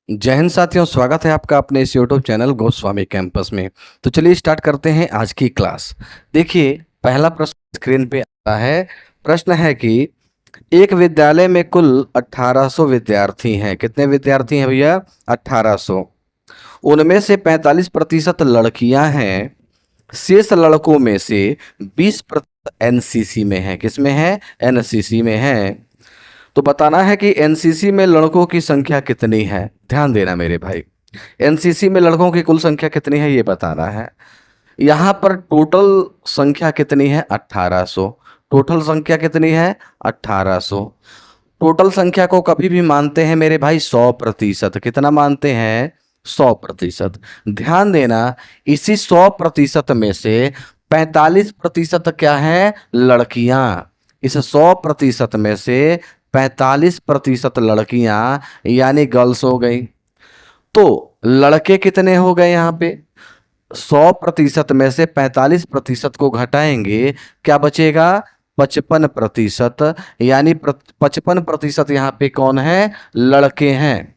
जय हिंद साथियों, स्वागत है आपका अपने इस यूट्यूब चैनल गोस्वामी कैंपस में। तो चलिए स्टार्ट करते हैं आज की क्लास। देखिए, पहला प्रश्न स्क्रीन पे आता है। प्रश्न है कि एक विद्यालय में कुल 1800 विद्यार्थी हैं। कितने विद्यार्थी हैं भैया? 1800। उनमें से 45% लड़कियां हैं। शेष लड़कों में से 20% एनसीसी में है। किसमें है? एनसीसी में है। तो बताना है कि एनसीसी में लड़कों की संख्या कितनी है। ध्यान देना मेरे भाई, एनसीसी में लड़कों की कुल संख्या कितनी है ये बताना है। यहाँ पर टोटल संख्या कितनी है? 1800। टोटल संख्या कितनी है? 1800। टोटल संख्या को कभी भी मानते हैं मेरे भाई 100%। कितना मानते हैं? 100%। ध्यान देना, इसी 100% में से 45% क्या है? लड़कियां। इस 100% में से 45% लड़कियां यानी गर्ल्स हो गई। तो लड़के कितने हो गए यहाँ पे? 100% में से 45% को घटाएंगे, क्या बचेगा? 55%। यानी 55% यहाँ पे कौन है? लड़के हैं।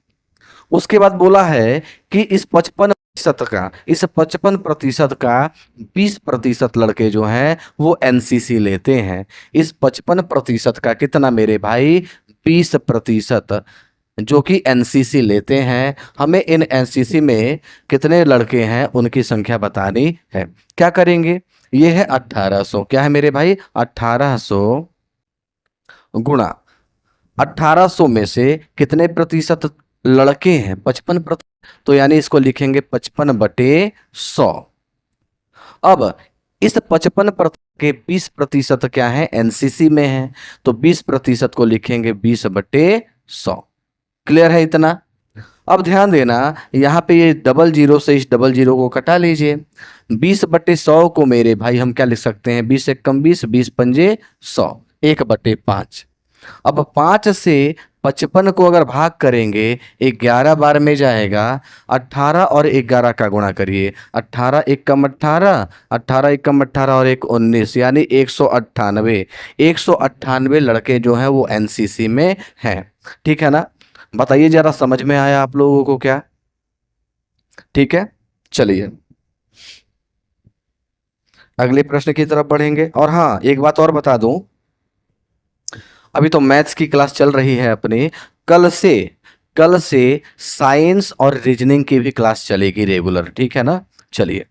उसके बाद बोला है कि इस 55% का 20% लड़के जो हैं वो एनसीसी लेते हैं। इस 55% का कितना मेरे भाई? 20% जो कि एनसीसी लेते हैं। हमें इन एनसीसी में कितने लड़के हैं उनकी संख्या बतानी है। क्या करेंगे? ये है 1800। क्या है मेरे भाई? 1800 गुणा 1800 में से कितने प्रतिशत लड़के हैं? 55%। तो यानी इसको लिखेंगे 55/100। अब इस 55% के 20% क्या है? एनसीसी में है। तो 20% को लिखेंगे 20/100। क्लियर है इतना? अब ध्यान देना, यहाँ पे ये डबल जीरो से इस डबल जीरो को कटा लीजिए। 20/100 को मेरे भाई हम क्या लिख सकते हैं? 20 एक कम 20, 20×5 100, 1/5। अब 5 से 55 को अगर भाग करेंगे 11 बार में जाएगा। 18 और 11 का गुणा करिए। 18 एक कम 18, 18 एक कम 18 और 1 19, यानी 198। 198 लड़के जो हैं वो एनसीसी में हैं। ठीक है ना? बताइए जरा, समझ में आया आप लोगों को क्या? ठीक है, चलिए अगले प्रश्न की तरफ बढ़ेंगे। और हाँ, एक बात और बता दूं, अभी तो मैथ्स की क्लास चल रही है अपनी। कल से साइंस और रीजनिंग की भी क्लास चलेगी रेगुलर। ठीक है ना? चलिए,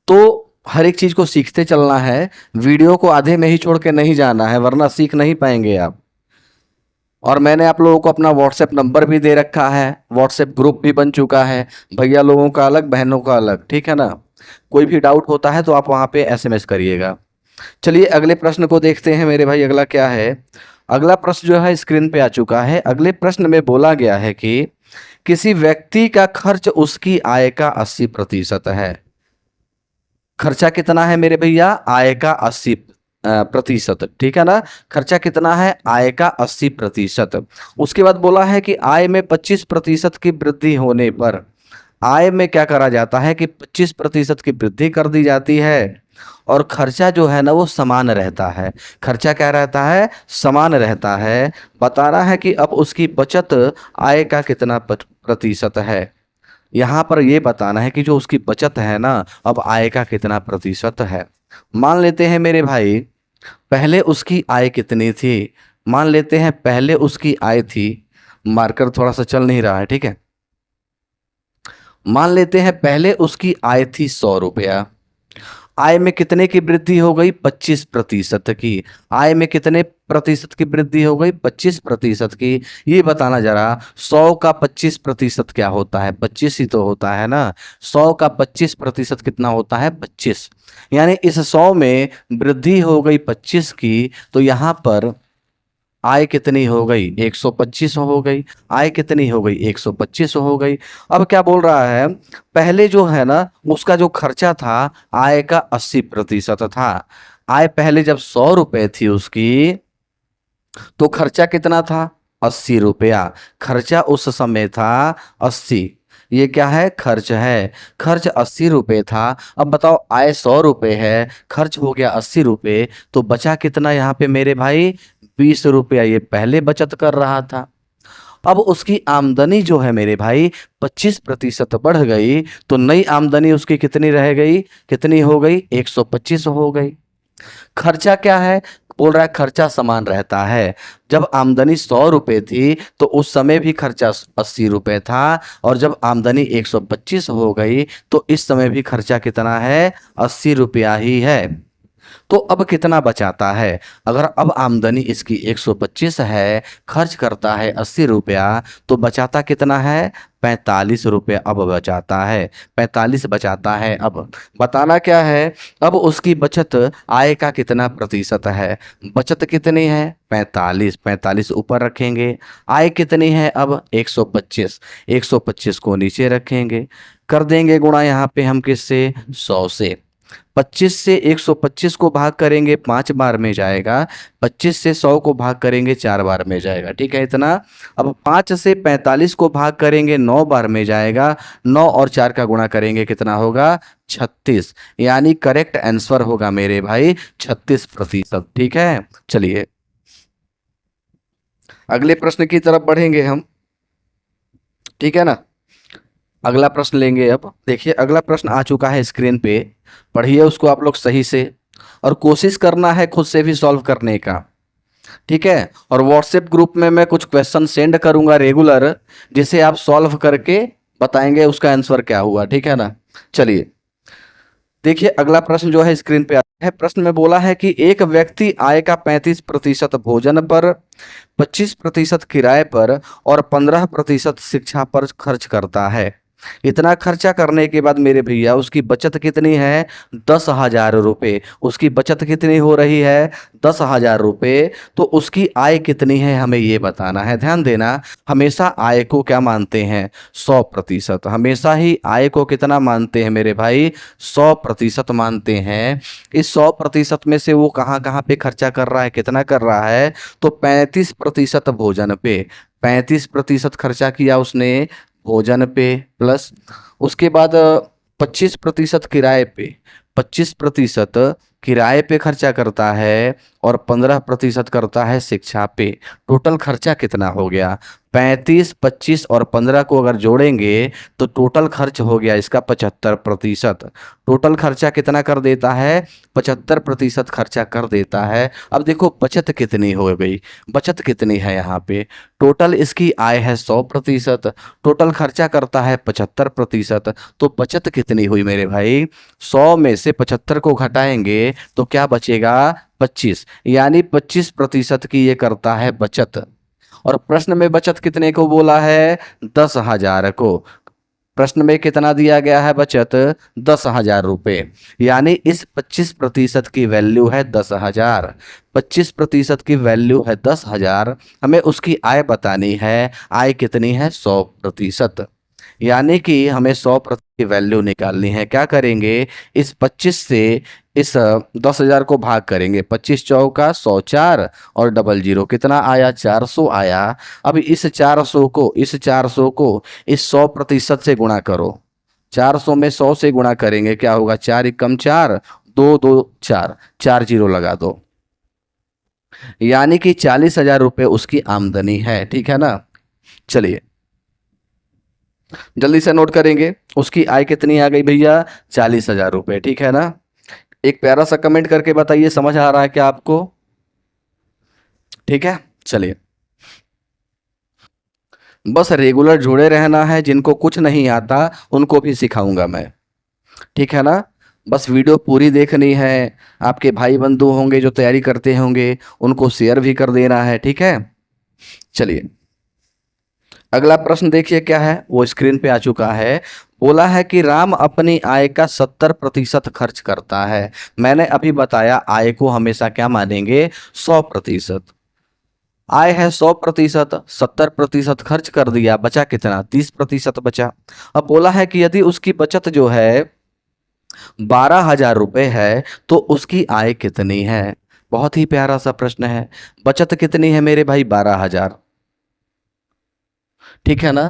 तो हर एक चीज को सीखते चलना है। वीडियो को आधे में ही छोड़ के नहीं जाना है, वरना सीख नहीं पाएंगे आप। और मैंने आप लोगों को अपना व्हाट्सएप नंबर भी दे रखा है, व्हाट्सएप ग्रुप भी बन चुका है। भैया लोगों का अलग, बहनों का अलग। ठीक है ना? कोई भी डाउट होता है तो आप वहां पे एसएमएस करिएगा। चलिए अगले प्रश्न को देखते हैं मेरे भाई। अगला क्या है? अगला प्रश्न जो है स्क्रीन पे आ चुका है। अगले प्रश्न में बोला गया है कि किसी व्यक्ति का खर्च उसकी आय का 80% है। खर्चा कितना है मेरे भैया? आय का 80%। ठीक है ना? खर्चा कितना है? आय का 80%। उसके बाद बोला है कि आय में 25% की वृद्धि होने पर आय में क्या करा जाता है कि 25% की वृद्धि कर दी जाती है और खर्चा जो है ना वो समान रहता है। खर्चा क्या रहता है? समान रहता है। बताना है कि अब उसकी बचत आय का कितना प्रतिशत है। यहाँ पर ये बताना है कि जो उसकी बचत है ना, अब आय का कितना प्रतिशत है। मान लेते हैं मेरे भाई, पहले उसकी आय कितनी थी। मान लेते हैं पहले उसकी आय थी, मार्कर थोड़ा सा चल नहीं रहा है, ठीक है। मान लेते हैं पहले उसकी आय थी 100 रुपया। आय में कितने की वृद्धि हो गई? 25% की। आय में कितने प्रतिशत की वृद्धि हो गई? 25% की। ये बताना जरा, 100 का 25% क्या होता है? 25 ही तो होता है ना। 100 का 25% कितना होता है? 25। यानी इस 100 में वृद्धि हो गई 25 की, तो यहाँ पर आय कितनी हो गई? 125 हो गई। आय कितनी हो गई? 125 हो गई। अब क्या बोल रहा है? पहले जो है ना उसका जो खर्चा था आय का 80% था। आय पहले जब 100 रुपए थी उसकी, तो खर्चा कितना था? 80 रुपया। खर्चा उस समय था 80। ये क्या है? खर्च है। खर्च 80 रुपये था। अब बताओ, आय 100 रुपये है, खर्च हो गया 80 रुपये, तो बचा कितना यहाँ पे मेरे भाई? 20 रुपया। ये पहले बचत कर रहा था। अब उसकी आमदनी जो है मेरे भाई 25% बढ़ गई, तो नई आमदनी उसकी कितनी रह गई, कितनी हो गई, 125 हो गई। खर्चा क्या है, बोल रहा है खर्चा समान रहता है। जब आमदनी 100 रुपये थी तो उस समय भी खर्चा 80 रुपये था, और जब आमदनी 125 हो गई तो इस समय भी खर्चा कितना है, 80 रुपया ही है। तो अब कितना बचाता है, अगर अब आमदनी इसकी 125 है, खर्च करता है 80 रुपया, तो बचाता कितना है, 45 रुपये अब बचाता है, 45 बचाता है। अब बताना क्या है, अब उसकी बचत आय का कितना प्रतिशत है, बचत कितनी है 45, 45 ऊपर रखेंगे, आय कितनी है अब 125, 125 को नीचे रखेंगे, कर देंगे गुणा यहाँ पे हम किससे, 100 से। 25 से 125 को भाग करेंगे 5 बार में जाएगा, 25 से 100 को भाग करेंगे 4 बार में जाएगा, ठीक है इतना। अब 5 से 45 को भाग करेंगे 9 बार में जाएगा, 9 और 4 का गुणा करेंगे कितना होगा, 36। यानी करेक्ट आंसर होगा मेरे भाई 36%, ठीक है। चलिए अगले प्रश्न की तरफ बढ़ेंगे हम, ठीक है ना। अगला प्रश्न लेंगे। अब देखिए अगला प्रश्न आ चुका है स्क्रीन पे, पढ़िए उसको आप लोग सही से, और कोशिश करना है खुद से भी सॉल्व करने का, ठीक है। और व्हाट्सएप ग्रुप में मैं कुछ क्वेश्चन सेंड करूंगा रेगुलर, जिसे आप सॉल्व करके बताएंगे उसका आंसर क्या हुआ, ठीक है ना। चलिए देखिए अगला प्रश्न जो है स्क्रीन पे आता है। प्रश्न में बोला है कि एक व्यक्ति आय का 35% भोजन पर, 25% किराए पर और 15% शिक्षा पर खर्च करता है। इतना खर्चा करने के बाद मेरे भैया उसकी बचत कितनी है, 10,000 रुपये। उसकी बचत कितनी हो रही है, 10,000 रुपये। तो उसकी आय कितनी है हमें ये बताना है। ध्यान देना, हमेशा आय को क्या मानते हैं, 100%। हमेशा ही आय को कितना मानते हैं मेरे भाई, 100% मानते हैं। इस 100% में से वो कहाँ कहाँ पे खर्चा कर रहा है, कितना कर रहा है, तो 35% भोजन पे, 35% खर्चा किया उसने भोजन पे, प्लस उसके बाद 25% किराए पे, 25% किराए पे खर्चा करता है, और 15% करता है शिक्षा पे। टोटल खर्चा कितना हो गया, 35, 25 और 15 को अगर जोड़ेंगे तो टोटल खर्च हो गया इसका 75%। टोटल खर्चा कितना कर देता है, 75% खर्चा कर देता है। अब देखो बचत कितनी हो गई, बचत कितनी है यहाँ पे, टोटल इसकी आय है 100%, टोटल खर्चा करता है 75%, तो बचत कितनी हुई मेरे भाई, 100 में से 75 को घटाएंगे तो क्या बचेगा, 25। यानी 25% की ये करता है बचत। और प्रश्न में बचत कितने को बोला है, 10,000 को। प्रश्न में कितना दिया गया है बचत, 10,000 रुपये। यानी इस 25% की वैल्यू है 10,000, 25% की वैल्यू है 10,000। हमें उसकी आय बतानी है, आय कितनी है, 100%। यानी कि हमें 100% की वैल्यू निकालनी है। क्या करेंगे, इस 25 से इस 10,000 को भाग करेंगे, 25 चौका 100, 4 और डबल जीरो कितना आया, 400 आया। अब इस 400 को, इस 400 को इस 100% से गुणा करो, 400 में 100 से गुणा करेंगे क्या होगा, 4 एकम 4, 2 2 4, 4 जीरो लगा दो। यानी कि 40,000 रुपये उसकी आमदनी है, ठीक है ना। चलिए जल्दी से नोट करेंगे, उसकी आय कितनी आ गई भैया, 40,000 रुपये, ठीक है ना। एक प्यारा सा कमेंट करके बताइए समझ आ रहा है क्या आपको, ठीक है। चलिए बस रेगुलर जुड़े रहना है, जिनको कुछ नहीं आता उनको भी सिखाऊंगा मैं, ठीक है ना। बस वीडियो पूरी देखनी है, आपके भाई बंधु होंगे जो तैयारी करते होंगे उनको शेयर भी कर देना है, ठीक है। चलिए अगला प्रश्न देखिए क्या है, वो स्क्रीन पे आ चुका है। बोला है कि राम अपनी आय का 70% खर्च करता है। मैंने अभी बताया आय को हमेशा क्या मानेंगे, 100%। आय है 100%, 70% खर्च कर दिया, बचा कितना, 30% बचा। अब बोला है कि यदि उसकी बचत जो है 12,000 रुपये है तो उसकी आय कितनी है। बहुत ही प्यारा सा प्रश्न है। बचत कितनी है मेरे भाई, 12,000, ठीक है ना।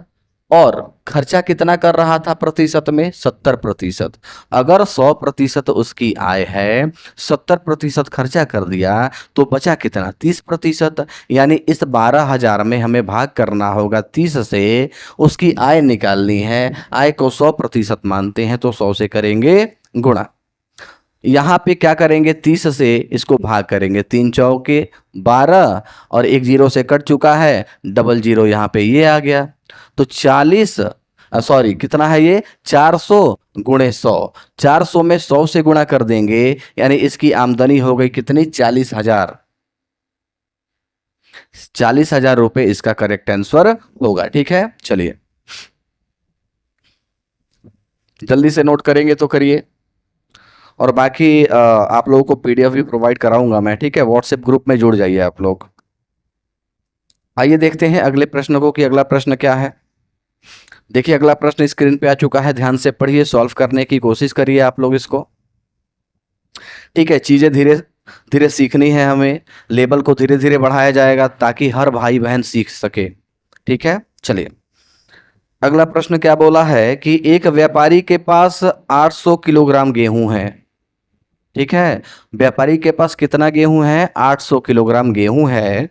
और खर्चा कितना कर रहा था प्रतिशत में? 70%। अगर 100% उसकी आय है, 70% खर्चा कर दिया, तो बचा कितना? 30%। यानी इस 12,000 में हमें भाग करना होगा 30 से, उसकी आय निकालनी है। आय को 100% मानते हैं तो 100 से करेंगे गुणा। यहाँ पे क्या करेंगे? 30 से इसको भाग करेंगे, 3 चौके 12, और एक जीरो से कट चुका है, डबल जीरो यहाँ पे ये आ गया। तो 40, सॉरी कितना है ये? 400 गुणे 100। 400 में 100 से गुणा कर देंगे, यानी इसकी आमदनी हो गई कितनी? 40,000। 40,000 रुपए इसका करेक्ट आंसर होगा। ठीक है, चलिए जल्दी से नोट करेंगे तो करिए। और बाकी आप लोगों को पीडीएफ भी प्रोवाइड कराऊंगा मैं। ठीक है, व्हाट्सएप ग्रुप में जुड़ जाइए आप लोग। आइए देखते हैं अगले प्रश्न को कि अगला प्रश्न क्या है। देखिए अगला प्रश्न स्क्रीन पे आ चुका है, ध्यान से पढ़िए, सॉल्व करने की कोशिश करिए आप लोग इसको। ठीक है, चीजें धीरे धीरे सीखनी है हमें, लेवल को धीरे धीरे बढ़ाया जाएगा ताकि हर भाई बहन सीख सके। ठीक है, चलिए अगला प्रश्न क्या बोला है कि एक व्यापारी के पास 800 किलोग्राम गेहूं है। ठीक है, व्यापारी के पास कितना गेहूं है? 800 किलोग्राम गेहूं है।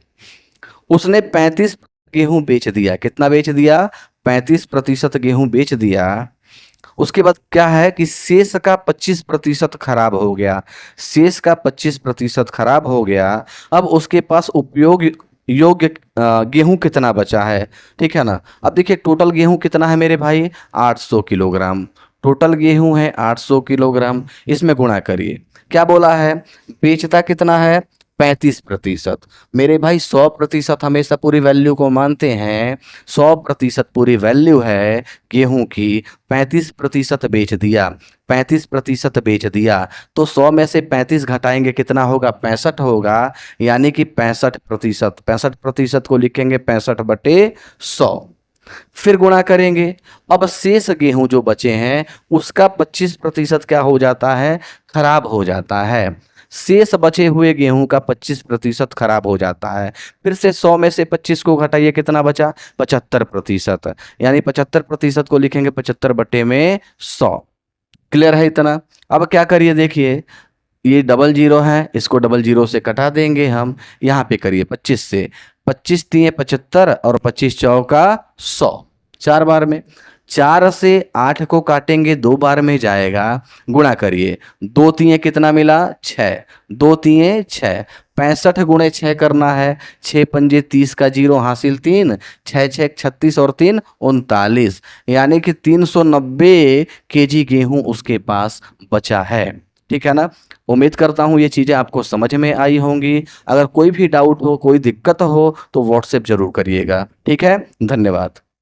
उसने 35 गेहूं बेच दिया। कितना बेच दिया? 35% गेहूं बेच दिया। उसके बाद क्या है कि शेष का 25% खराब हो गया। शेष का 25% खराब हो गया। अब उसके पास उपयोग योग्य गेहूं कितना बचा है? ठीक है ना। अब देखिए टोटल गेहूं कितना है मेरे भाई? 800 किलोग्राम। टोटल गेहूं है 800 किलोग्राम, इसमें गुणा करिए। क्या बोला है? बेचता कितना है? 35%। मेरे भाई 100% हमेशा पूरी वैल्यू को मानते हैं। 100% पूरी वैल्यू है गेहूं की। 35% बेच दिया, 35% बेच दिया, तो 100 में से 35 घटाएंगे, कितना होगा? 65 होगा। यानी कि 65%। 65% को लिखेंगे 65/100। फिर गुणा करेंगे। अब शेष गेहूं जो बचे हैं उसका 25% क्या हो जाता है? खराब हो जाता है। शेष बचे हुए गेहूं का 25% खराब हो जाता है। फिर से 100 में से 25 को घटाइए, कितना बचा? 75%। यानी 75% को लिखेंगे 75/100। क्लियर है इतना? अब क्या करिए, देखिए ये डबल जीरो है, इसको डबल जीरो से कटा देंगे हम। यहाँ पे करिए 25 से, 25 तिये 75 और 25 चौका 100, 4 बार में। 4 से 8 को काटेंगे, 2 बार में जाएगा। गुणा करिए, 2 तिये कितना मिला? 6। 2 तिये 6, 65 गुणे 6 करना है। 6 पंजे 30 का जीरो हासिल 3, 6 6 36 और 3 39, यानी कि 390 केजी गेहूं उसके पास बचा है। ठीक है ना। उम्मीद करता हूँ ये चीज़ें आपको समझ में आई होंगी। अगर कोई भी डाउट हो, कोई दिक्कत हो तो व्हाट्सएप जरूर करिएगा। ठीक है, धन्यवाद।